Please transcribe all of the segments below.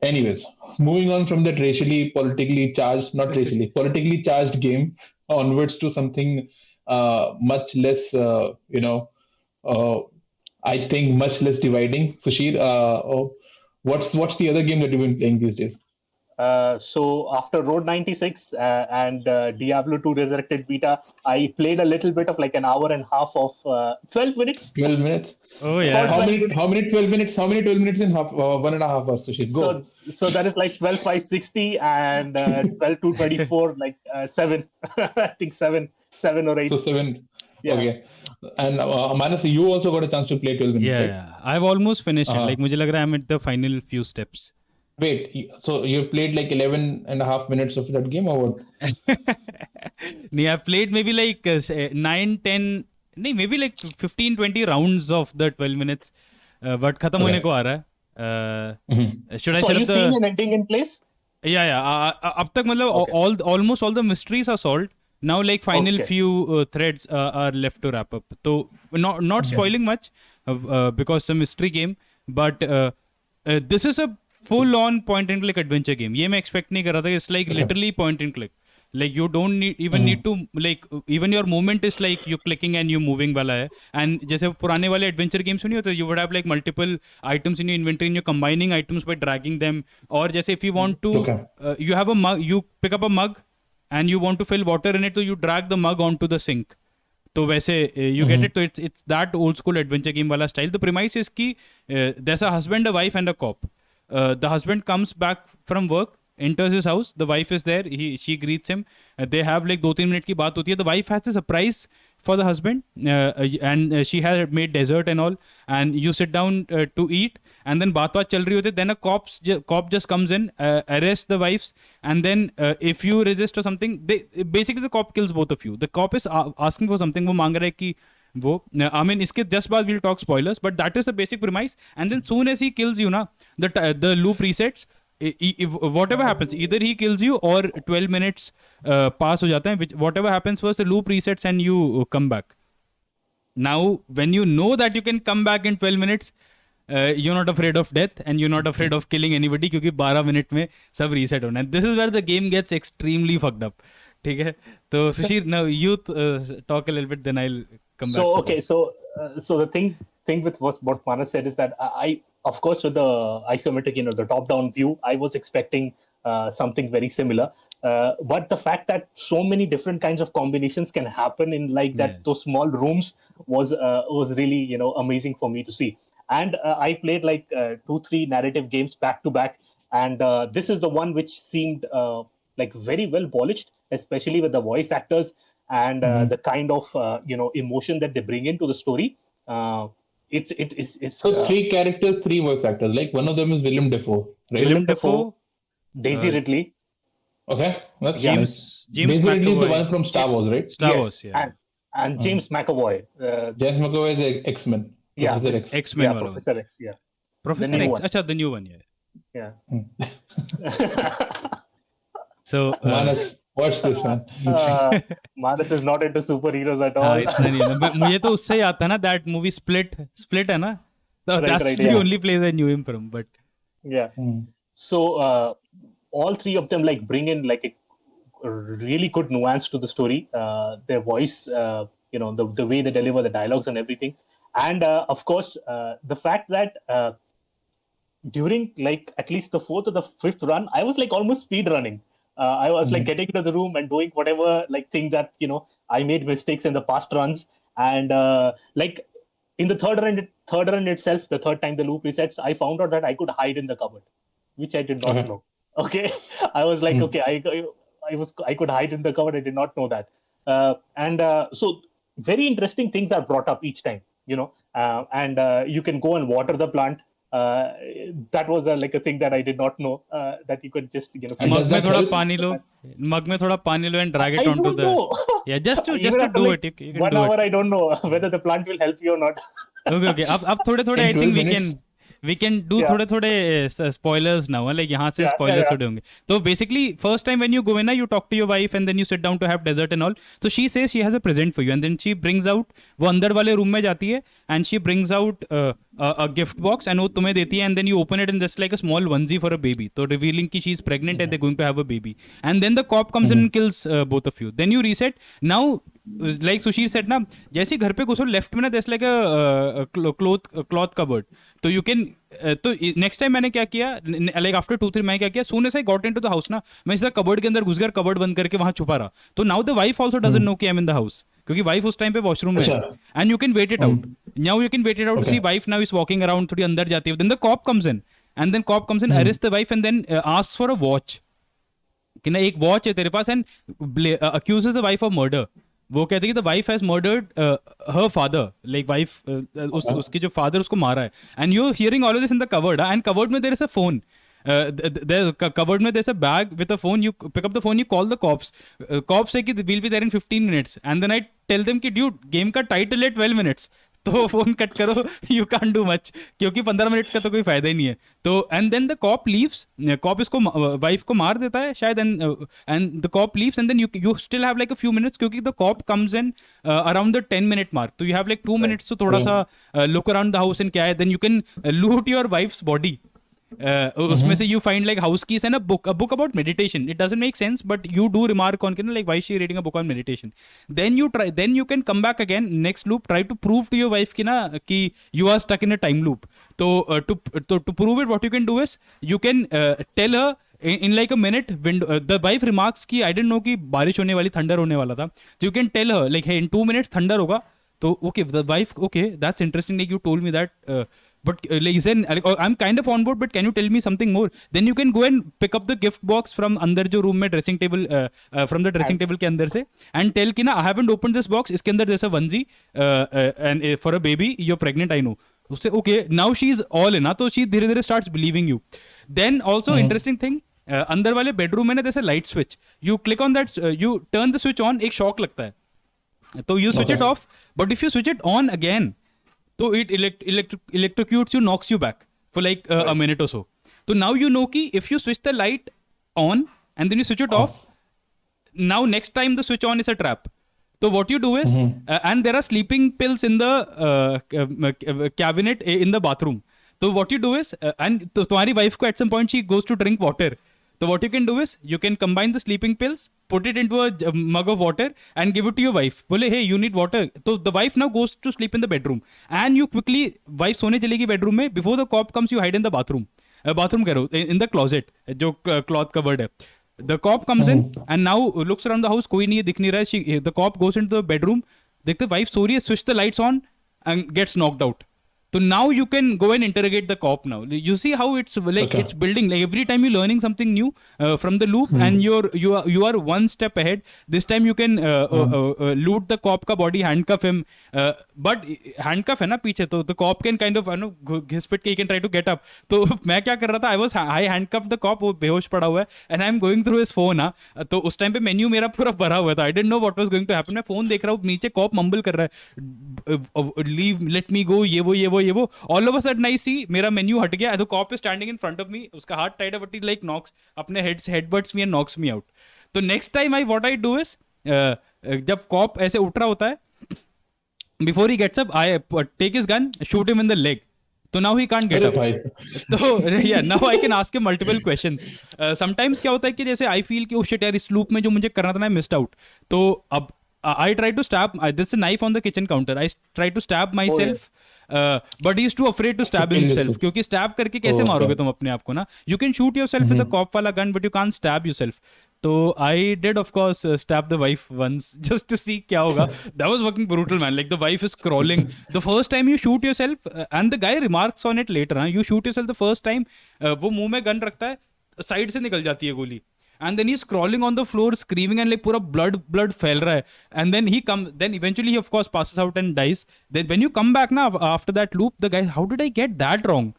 Anyways, moving on from that politically charged game onwards to something much less, uh, I think much less dividing. Sushir, what's the other game that you've been playing these days? So after Road 96 and Diablo 2 Resurrected Beta, I played a little bit of like an hour and a half of 12 minutes. 12 minutes. Oh yeah. How many 12 minutes? How many 12 minutes in half 1.5 hours, Sushir? Go. So that is like 12,560 and 12,224, like 7. I think 7 or 8. So 7. Yeah. Okay. And Manas, you also got a chance to play 12 minutes, Yeah, right? yeah. I've almost finished it. Like मुझे लग रहा है I'm at the final few steps. Wait, so you played like 11.5 minutes of that game or what? Nee, I played maybe like 9, 10, maybe like 15, 20 rounds of the 12 minutes. But खत्म होने को आ रहा है. Should I So set are you up the... seeing an ending in place? Yeah. अब तक मतलब almost all the mysteries are solved. Now like final few threads are left to wrap up. So not spoiling much because it's a mystery game. But this is a full-on point-and-click adventure game. ये मैं expect नहीं कर रहा था. It's like literally point-and-click. Like you don't need to like even your movement is like you clicking and you moving वाला है. And जैसे पुराने वाले adventure games में नहीं होते, you would have like multiple items in your inventory and you're combining items by dragging them. और जैसे if you want to you have a mug, you pick up a mug and you want to fill water in it, so you drag the mug onto the sink. तो वैसे you get it. So it's that old school adventure game वाला style. The premise is कि there's a husband, a wife and a cop. The husband comes back from work, enters his house, the wife is there, she greets him, they have like 2-3 minute की बात होती है. The wife has a surprise for the husband and she has made dessert and all, and you sit down to eat, and then बात चल रही होती है. Then a cop just comes in, arrests the wives, and then if you resist or something, basically the cop kills both of you. The cop is asking for something, वो मांग रहा है कि वो, I mean, इसके just बाद we'll talk spoilers, but that is the basic premise. And then soon as he kills you, na, the loop resets. If whatever happens, either he kills you or 12 minutes pass हो जाता है. Whatever happens first, the loop resets and you come back. Now, when you know that you can come back in 12 minutes, you're not afraid of death and you're not afraid of killing anybody क्योंकि 12 minute में सब reset होना है. This is where the game gets extremely fucked up. ठीक है? तो Sushir, now you talk a little bit, then I'll come back. So okay, so the thing with what Manas said is that I of course with the isometric, the top-down view, I was expecting something very similar. But the fact that so many different kinds of combinations can happen in like that those small rooms was really amazing for me to see. And I played like 2-3 narrative games back to back, and this is the one which seemed like very well polished, especially with the voice actors and the kind of emotion that they bring into the story. It's so 3 characters, 3 voice actors. Like one of them is William Dafoe, right? William Dafoe, Daisy Ridley. Okay, that's James Daisy Ridley is the McAvoy. one from Star Wars, right? Star Wars, yeah. And James McAvoy. James McAvoy is the X-Men. Yeah, Professor X. X-Men वाला. Professor X. Yeah. Professor X. अच्छा, the new one, Yeah. So Manas, watch this, man. Manas is not into superheroes at all. इतना नहीं है. मुझे तो उससे ही आता है ना, that movie Split है ना. So that's the only place I knew him from. But yeah. So all 3 of them like bring in like a really good nuance to the story. Their voice, the way they deliver the dialogues and everything, and of course the fact that during like at least the 4th or the 5th run, I was like almost speed running. I was like getting into the room and doing whatever like thing that I made mistakes in the past runs, and like in the third run itself, the third time the loop resets, I found out that I could hide in the cupboard, which I did not know. Okay, I was like, okay, I could hide in the cupboard. I did not know that, and so very interesting things are brought up each time, and you can go and water the plant. That was like a thing that I did not know, that you could just मग में थोड़ा पानी लो and drag it onto the just to do like it. You can 1 do hour it. I don't know whether the plant will help you or not. Okay. अब थोड़े I think we can do Yeah. थोड़े spoilers now, like यहाँ से spoilers थोड़े होंगे. तो basically first time when you go in, you talk to your wife and then you sit down to have dessert and all. So she says she has a present for you and then she brings out, वो अंदर वाले room में जाती है and she brings out a gift box and वो तुम्हें देती है and then you open it and just like a small onesie for a baby. तो revealing कि she is pregnant and they're going to have a baby. And then the cop comes in and kills both of you. Then you reset. Now like Sushir said ना, जैसे घर पे घुसो left में ना there's like a cloth cupboard. तो you can तो next time मैंने क्या किया, लाइक आफ्टर 2-3 मैं क्या किया, soon as I got into the house ना, मैं सीधा कबर्ड के अंदर घुस गया, कबर्ड बंद करके वहां छुपा रहा. तो now the wife also doesn't know कि I am in the house, क्योंकि वाइफ उस टाइम पे वॉशरूम में है. And you can wait it out. Now you can wait it out to see wife now is walking around, थोड़ी अंदर जाती है. Then the cop comes in and then cop comes in, arrest the wife and then asks for a watch, कि ना एक watch है तेरे पास, and accuses the wife of murder. वो कहते हैं कि the wife has murdered her father, like wife उसके जो फादर उसको मारा है. And you hearing all of this in the cupboard, and cupboard में there is a phone. Cupboard में there's a bag with a phone. You pick up the phone, you call the cops. Cops say कि we'll be there in 15 minutes. And then I tell them कि dude, game का title है 12 minutes. तो phone cut करो, you can't do much, क्योंकि 15 minute का तो कोई फायदा ही नहीं है. तो and then the cop leaves, cop इसको वाइफ को मार देता है शायद, and the cop leaves and then you still have like a few minutes, क्योंकि the cop comes in around the 10 minute मार्क. तो you have like 2 minutes to थोड़ा सा look around the house and क्या है. Then you can loot your wife's body. उसमें से you find like house keys and a book about meditation. It doesn't make sense, but you do remark on like why is she reading a book on meditation. Then you can come back again, next loop, try to prove to your wife कि you are stuck in a time loop. So to prove it, what you can do is you can tell her in like a minute window. The wife remarks कि I didn't know कि बारिश होने वाली, thunder होने वाला था. So you can tell her like hey, in 2 minutes thunder होगा. तो okay, the wife, okay, that's interesting, like you told me that, but listen, I'm kind of on board, but can you tell me something more? Then you can go and pick up the gift box from अंदर जो room में dressing table, from the dressing table के अंदर से, and tell कि ना I haven't opened this box, इसके अंदर there's a onesie and for a baby, you're pregnant, I know. उससे okay, now she's all in, तो she धीरे धीरे starts believing you. Then also interesting thing, अंदर वाले bedroom में ना there's a light switch. You click on that, you turn the switch on, एक shock लगता है. तो you switch it off, but if you switch it on again, तो it electrocutes you, knocks you back for like a minute or so. So now you know कि if you switch the light on and then you switch it off, now next time the switch on is a trap. So what you do is, and there are sleeping pills in the cabinet in the bathroom. So what you do is, and तुम्हारी wife को at some point she goes to drink water. So what you can do is, you can combine the sleeping pills, put it into a mug of water and give it to your wife. बोले hey, you need water. So the wife now goes to sleep in the bedroom and you quickly, wife सोने चलेगी bedroom में, before the cop comes you hide in the bathroom. Bathroom कह रहा हूँ, in the closet जो cloth covered है. The cop comes in and now looks around the house, कोई नहीं है, दिख नहीं रहा है. The cop goes into the bedroom, देखते wife सो रही है, switch the lights on and gets knocked out. So now you can go and interrogate the cop now. You see how it's like it's building. Like every time you're learning something new from the loop, and you are one step ahead. This time you can loot the cop का body, handcuff him. But handcuff है ना पीछे, तो the cop can kind of घिस पिट के he can try to get up. तो मैं क्या कर रहा था? I handcuffed the cop, वो बेहोश पड़ा हुआ है, and I'm going through his phone. तो उस टाइम पे मेन्यू मेरा पूरा भरा हुआ था. I didn't know what was going to happen. मैं फोन देख रहा हूँ, नीचे कॉप मम्बल कर रहा है, leave, let me go, ये वो. All of a sudden I see मेरा मेन्यू हट गया. The cop is standing in front of me. उसका हाथ टाइट है, but he like knocks अपने headbutts me and knocks me out. तो next time what I do is, जब cop ऐसे उठ रहा होता है, before he gets up, I take his gun, shoot him in the leg. So now he can't get up. So yeah, now I can ask him multiple questions. Sometimes क्या होता है कि जैसे I feel कि oh shit यार, इस loop में जो मुझे करना था मैं missed out. तो अब I try to stab. There's a knife on the kitchen counter. I try to stab myself. But he's too afraid to stab himself, क्योंकि stab करके कैसे मारोगे तुम अपने आप को ना? You can shoot yourself with the cop वाला gun, but you can't stab yourself. So I did of course stab the wife once just to see क्या होगा. That was fucking brutal, man. Like the wife is crawling. The first time you shoot yourself, and the guy remarks on it later. You shoot yourself the first time, वो मुंह में gun रखता है, side से निकल जाती है गोली. And then he's crawling on the floor screaming and like पूरा blood फैल रहा है. And then then eventually he of course passes out and dies. Then when you come back now after that loop, the guy, how did I get that wrong?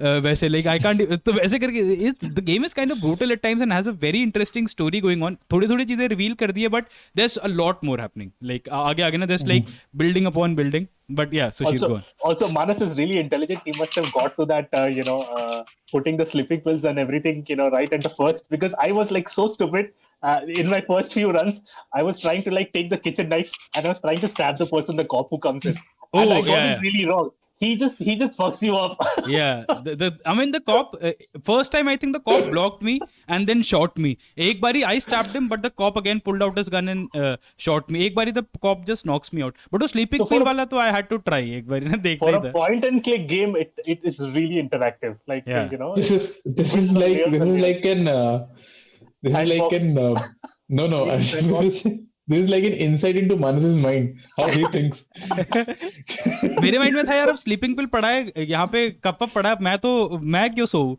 वैसे like I can't, तो वैसे करके the game is kind of brutal at times and has a very interesting story going on. थोड़ी थोड़ी चीजें reveal कर दी है but there is a lot more happening. Like आगे आगे ना there like building upon building. But yeah, Sushil, go on. Also, Manas is really intelligent. He must have got to that, putting the sleeping pills and everything, right at the first. Because I was like so stupid. In my first few runs, I was trying to like take the kitchen knife and I was trying to stab the person, the cop who comes in. And I got it really wrong. He just fucks you up. Yeah, I mean the cop. First time I think the cop blocked me and then shot me. एक बारी I stabbed him, but the cop again pulled out his gun and shot me. एक बारी the cop just knocks me out. But वो sleeping pill वाला तो I had to try एक बारी ना देखना ही था. For a point and click game, it is really interactive. Like This is like no. I was just going to say. This is like an insight into Manas's mind, how he thinks. मेरे mind में था यार अब sleeping पिल पड़ा है यहाँ पे cup पड़ा है मैं क्यों सोऊं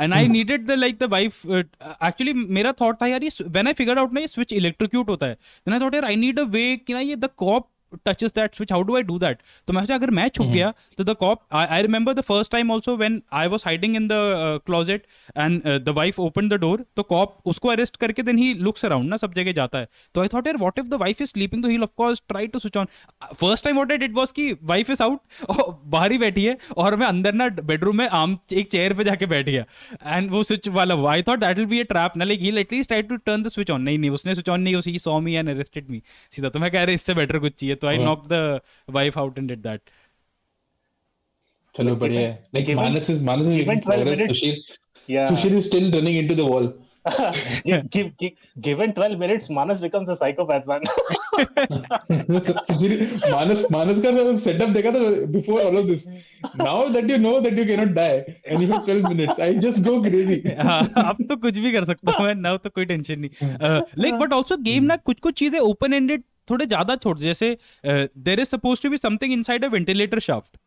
and I needed the like the wife. Actually मेरा थॉट था यार ये व्हेन आई फिगर्ड आउट ना ये स्विच इलेक्ट्रोक्यूट होता है देन आई थॉट यार आई नीड अ वे कि ना ये the cop touches that switch, how do I do that? तो मैं सोचा अगर मैं छुप गया तो the cop, I remember the first time also when I was hiding in the closet and the wife opened the door, तो cop उसको arrest करके then he looks around ना सब जगह जाता है. तो I thought यार what if the wife is sleeping, तो he'll of course try to switch on. First time what I did was कि wife is out और बाहर ही बैठी है और मैं अंदर ना बेडरूम में एक चेयर पे जाके बैठ गया and वो switch वाला I thought that will be a trap ना, like he'll at least try to turn the switch on. नहीं उसने switch on नहीं, he saw me and arrested me सीधा. तो मैं कह रहा इससे बेटर कुछ चाहिए तो I knocked the wife out and did that. चलो बढ़िया है. Like Manas is making progress. Sushil is still running into the wall. Given 12 minutes, Manas becomes a psychopath, man. Manas का setup देखा था before all of this. Now that you know that you cannot die and you have 12 minutes, I just go crazy. अब तो कुछ भी कर सकता हूँ मैं. now तो कोई टेंशन नहीं. Like but also game ना कुछ चीजें open ended थोड़े ज्यादा छोड़, जैसे there is supposed to be something inside a ventilator shaft.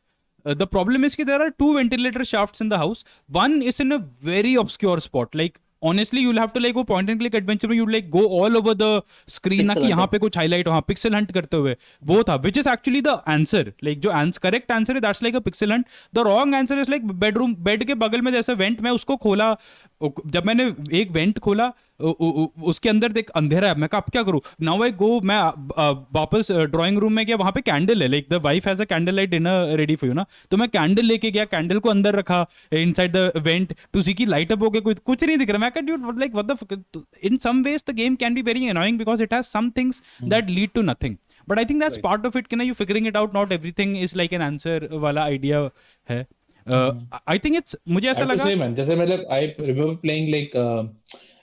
The problem is कि there are 2 ventilator shafts in the house. One is in a very obscure spot. Like honestly you'll have to like वो point and click adventure में you'd like go all over the screen ना कि यहाँ पे कुछ highlight हो, pixel hunt करते हुए वो था, which is actually the answer. Like जो correct answer है that's like a pixel hunt. The wrong answer is like bed के बगल में जैसे vent, मैं उसको खोला, जब मैंने एक vent खोला उसके अंदर देख अंधेरा है, मैं कहा अब क्या करूं. नाउ आई गो, मैं वापस ड्राइंग रूम में गया, वहां पे कैंडल है, like the wife has a candle light dinner ready for you ना, तो मैं कैंडल लेके गया, कैंडल को अंदर रखा इनसाइड द वेंट टू सी की लाइट अप हो गया, कुछ नहीं दिख रहा. मैं कहा dude like what the, in some ways the game can be very annoying because it has some things that lead to nothing, but I think that's part of it कि ना you figuring it out, not everything is like an answer वाला idea है. I think it's, मुझे ऐसा लगा जैसे मतलब I remember playing like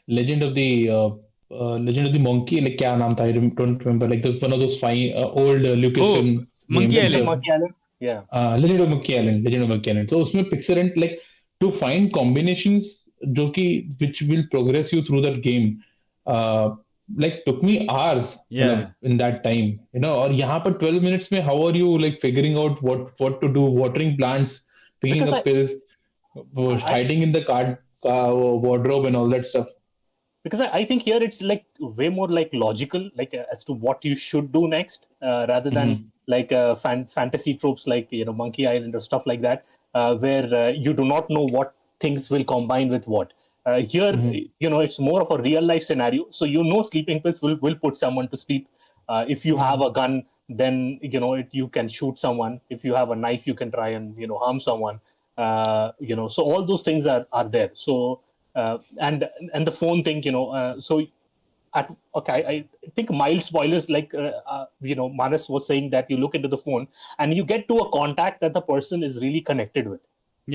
Legend of the Monkey, like क्या नाम था, I don't remember, like one of those fine old Lucas Monkey Island. Legend of Monkey Island. तो उसमें pixel like to find combinations जो कि which will progress you through that game, like took me hours in that time, और यहाँ पर 12 minutes में how are you like figuring out what to do, watering plants, picking up pills, hiding in the wardrobe and all that stuff. Because I think here it's like way more like logical, like as to what you should do next, rather than like fantasy tropes like Monkey Island or stuff like that, where you do not know what things will combine with what. Here, it's more of a real life scenario. So sleeping pills will put someone to sleep. If you have a gun, then you can shoot someone. If you have a knife, you can try and harm someone. So all those things are there. So. And the phone thing, so I think mild spoilers, like Manas was saying that you look into the phone and you get to a contact that the person is really connected with,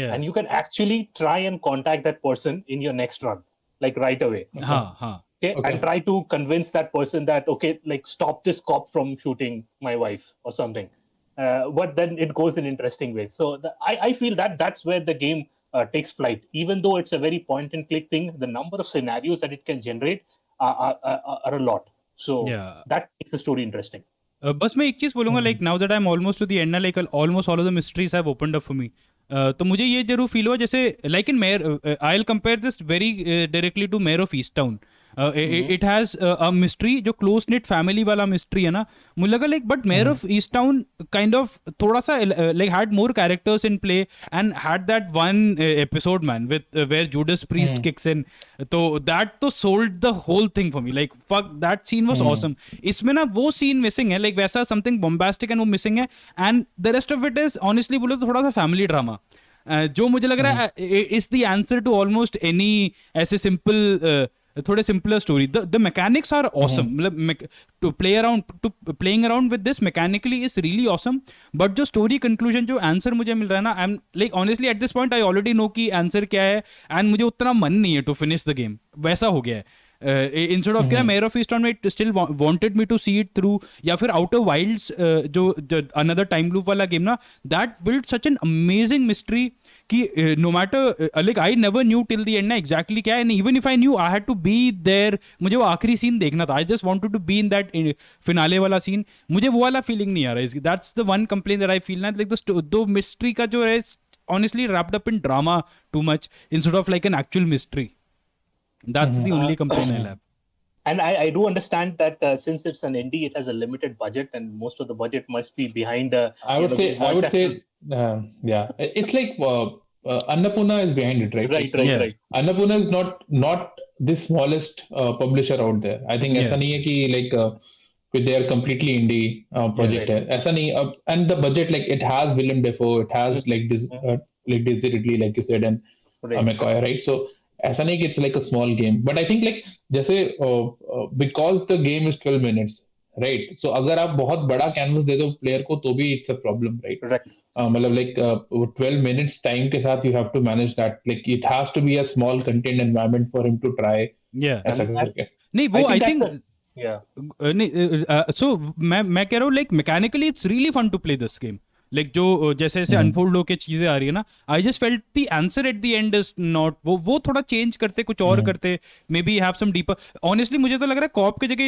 and you can actually try and contact that person in your next run, like right away. Okay, and try to convince that person that like stop this cop from shooting my wife or something. But then it goes in interesting ways. So I feel that's where the game takes flight. Even though it's a very point and click thing, the number of scenarios that it can generate are a lot. So that makes the story interesting. बस मैं एक चीज बोलूंगा, like now that I'm almost to the end, like almost all of the mysteries have opened up for me. तो मुझे ये जरूर feel हुआ जैसे like in Mayor, I'll compare this very directly to Mayor of Easttown. It has a mystery जो close knit family वाला mystery है ना, मुझे लगा like but Mayor of Easttown kind of थोड़ा सा like had more characters in play and had that one episode man with where Judas Priest kicks in, तो that तो sold the whole thing for me, like fuck that scene was awesome. इसमें ना वो scene missing है, like वैसा something bombastic and वो missing है, and the rest of it is honestly बोलो तो थोड़ा सा family drama. जो मुझे लग रहा है is the answer to almost any ऐसे सिंपल थोड़े simpler story. The mechanics are awesome, मतलब to playing around with this mechanically is really awesome, but जो स्टोरी कंक्लूजन जो आंसर मुझे मिल रहा है ना, I am like honestly at this point I already know कि आंसर क्या है एंड मुझे उतना मन नहीं है टू फिनिश द गेम, वैसा हो गया है. इंस्टेड ऑफ क्या मेयर ऑफ ईस्टर्न में still wanted me to see it through, या फिर आउटर वाइल्ड्स जो अनदर टाइम लूप वाला गेम ना, that build such an amazing mystery कि no matter like I never knew till the end ना exactly क्या है, and even if I knew I had to be there, मुझे वो आखिरी सीन देखना था. I just wanted to be in that finale वाला सीन, मुझे वो वाला फीलिंग नहीं आ रहा है. That's the one complain that I feel ना, लाइक द मिस्ट्री का जो है honestly wrapped up in drama too much instead of like an actual mystery. That's the only complaint I'll have. And I do understand that since it's an indie, it has a limited budget, and most of the budget must be behind. I would say, yeah, it's like Annapurna is behind it, right? Right. Annapurna is not the smallest publisher out there. I think ऐसा नहीं है कि like they are completely indie project है. ऐसा नहीं, and the budget, like it has Willem Dafoe, it has like Daisy Ridley, like you said, and McCoy, right? So ऐसा नहीं कि it's like a small game, but I think like जैसे because the game is 12 minutes, right? So अगर आप बहुत बड़ा canvas दे दो player को तो भी it's a problem, right? मतलब like 12 minutes time के साथ you have to manage that, like it has to be a small contained environment for him to try. ऐसा करके नहीं वो I think नहीं so मैं कह रहा हूँ like mechanically it's really fun to play this game. Like जो जैसे जैसे अनफोल्ड होके चीजें आ रही है ना, I just felt the answer at the end is not वो थोड़ा चेंज करते, कुछ और करते, maybe have some deeper. Honestly मुझे तो लग रहा है कॉप की जगह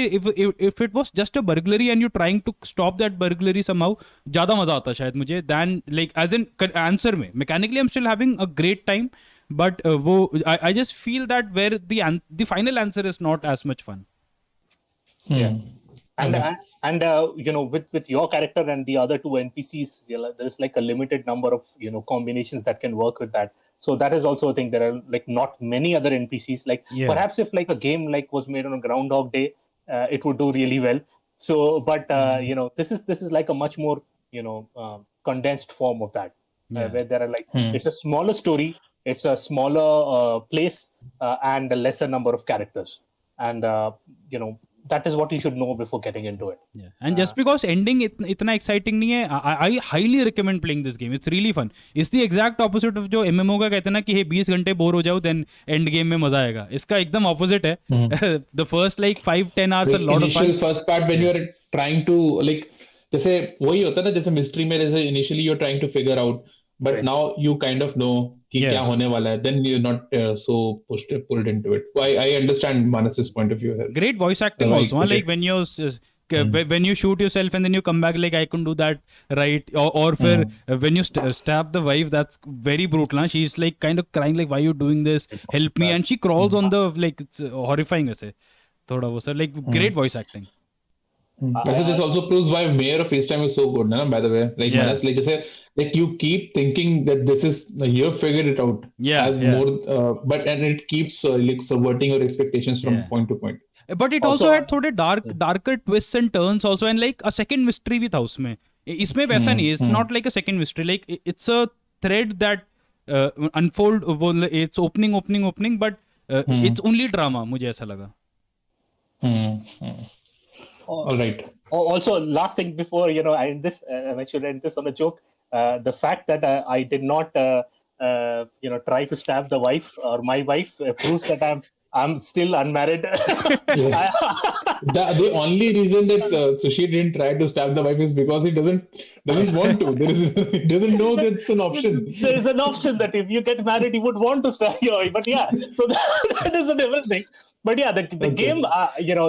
if it was just a burglary and you trying to stop that burglary somehow, ज्यादा मजा आता शायद मुझे then like as an answer में. Mechanically I am still having a great time, but वो आई just feel that where the final answer is not as much fun. And you know, with your character and the other two NPCs, you know, there is like a limited number of, you know, combinations that can work with that. So that is also a thing. There are like not many other NPCs. Like perhaps if like a game like was made on a Groundhog Day, it would do really well. So, but you know, this is like a much more, you know, condensed form of that, where there are like it's a smaller story, it's a smaller place, and a lesser number of characters, and you know, that is what you should know before getting into it. And just because ending इतना exciting नहीं है, I highly recommend playing this game. It's really fun. It's the exact opposite of जो MMO का कहते हैं ना कि हे 20 घंटे बोर हो जाओ then end game में मजा आएगा. इसका एकदम opposite है. The first like 5-10 hours a lot of fun. Initial first part when you are trying to like, जैसे वही होता है ना, जैसे mystery में जैसे initially you're trying to figure out, but now you kind of know कि क्या होने वाला है, then you're not so pulled into it. So I understand Manas's point of view here. Great voice acting also, like when when you shoot yourself and then you come back like I couldn't do that, right? Or when you stab the wife, that's very brutal. She's like kind of crying like, why are you doing this? Help me. And she crawls on the, like it's horrifying ऐसे थोड़ा वो sir, like great voice acting. This also proves why Mayor of Easttown is so good, by the way. Like Manas, like you say, like you keep thinking that this is you've figured it out. More, but and it keeps like subverting your expectations from point to point. But it also had थोड़े darker twists and turns also, and like a second mystery भी था उसमें. इसमें वैसा नहीं है. It's not like a second mystery. Like it's a thread that unfold. It's opening, but it's only drama. मुझे ऐसा लगा. All right. Also, last thing before I end this, and I should end this on a joke. The fact that I did not, try to stab the wife or my wife proves that I'm still unmarried. The only reason that Sushi didn't try to stab the wife is because he doesn't want to. He doesn't know that's an option. There is an option that if you get married, you would want to stab your wife. But yeah, so that is a different thing. But yeah, the game,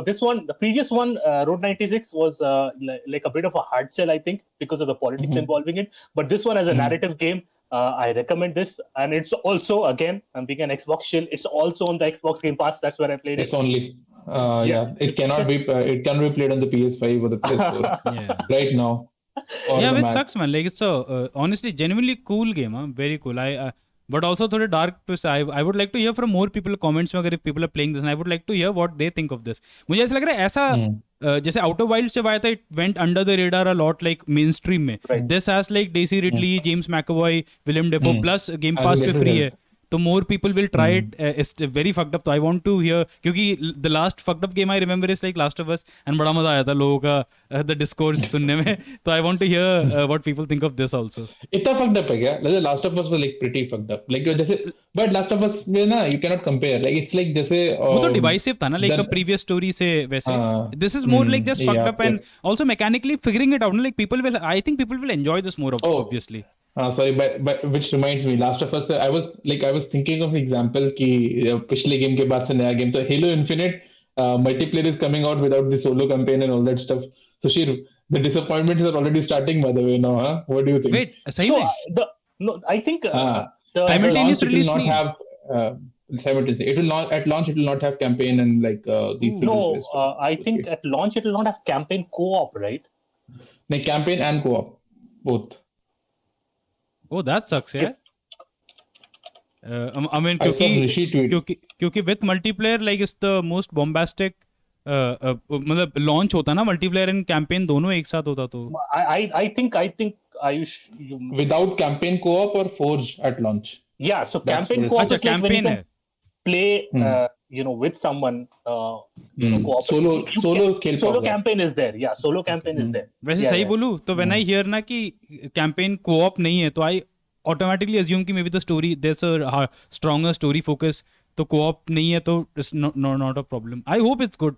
this one, the previous one, Road 96 was like a bit of a hard sell, I think, because of the politics involving it. But this one as a narrative game, I recommend this, and it's also, again, I'm being an Xbox shill. It's also on the Xbox Game Pass. That's where I played It's it. only it cannot be it can be played on the PS5 or the PS4 Yeah. right now. Or Yeah, the which Mac. sucks, man. Like, it's a honestly genuinely cool game, huh? Very cool. But also थोड़े dark twist. I would like to hear from more people comments में, अगर if people are playing this, and I would like to hear what they think of this. मुझे ऐसा लग रहा है ऐसा जैसे Outer Wilds जब आया था, it went under the radar a lot, like mainstream में. Right. This has like Daisy Ridley, James McAvoy, William Dafoe, plus Game As Pass पे little free help. है. तो more people will try it. It's very fucked up. तो I want to hear, क्योंकि the last fucked up game I remember is like Last of Us, and बड़ा मजा आया था लोगों का the discourse सुनने में. तो I want to hear what people think of this also. इतना fucked up है क्या? Like Last of Us was like pretty fucked up. Like जैसे but Last of Us में ना you cannot compare. Like it's like जैसे वो तो divisive था ना, like a previous story से वैसे. This is more like just fucked up, and also mechanically figuring it out. Like I think people will enjoy this more, obviously. Sorry, but which reminds me, Last of Us. I was thinking of example कि पिछले game के बाद से नया game तो Halo Infinite multiplayer is coming out without the solo campaign and all that stuff. So Shir, the disappointments are already starting by the way now, huh? What do you think? Wait, सही में? I think the simultaneous release it will not have simultaneously. It will not at launch. It will not have campaign and like these. No, I think at launch it will not have campaign co-op, right? No, campaign and co-op both. Oh, that sucks, yeah. I mean, I saw Rishi tweet. क्योंकि with multiplayer, like it's the most bombastic. मतलब launch होता ना multiplayer and campaign दोनों एक साथ होता तो. I think Ayush. Without campaign co-op or Forge at launch. Yeah, so campaign co-op is like when you can play, with someone. Solo campaign is there. Yeah, solo campaign is there. वैसे सही बोलूँ तो when I hear ना कि campaign co-op नहीं है तो I automatically assume कि maybe the story there's a stronger story focus, तो co-op नहीं है तो it's not a problem. I hope it's good.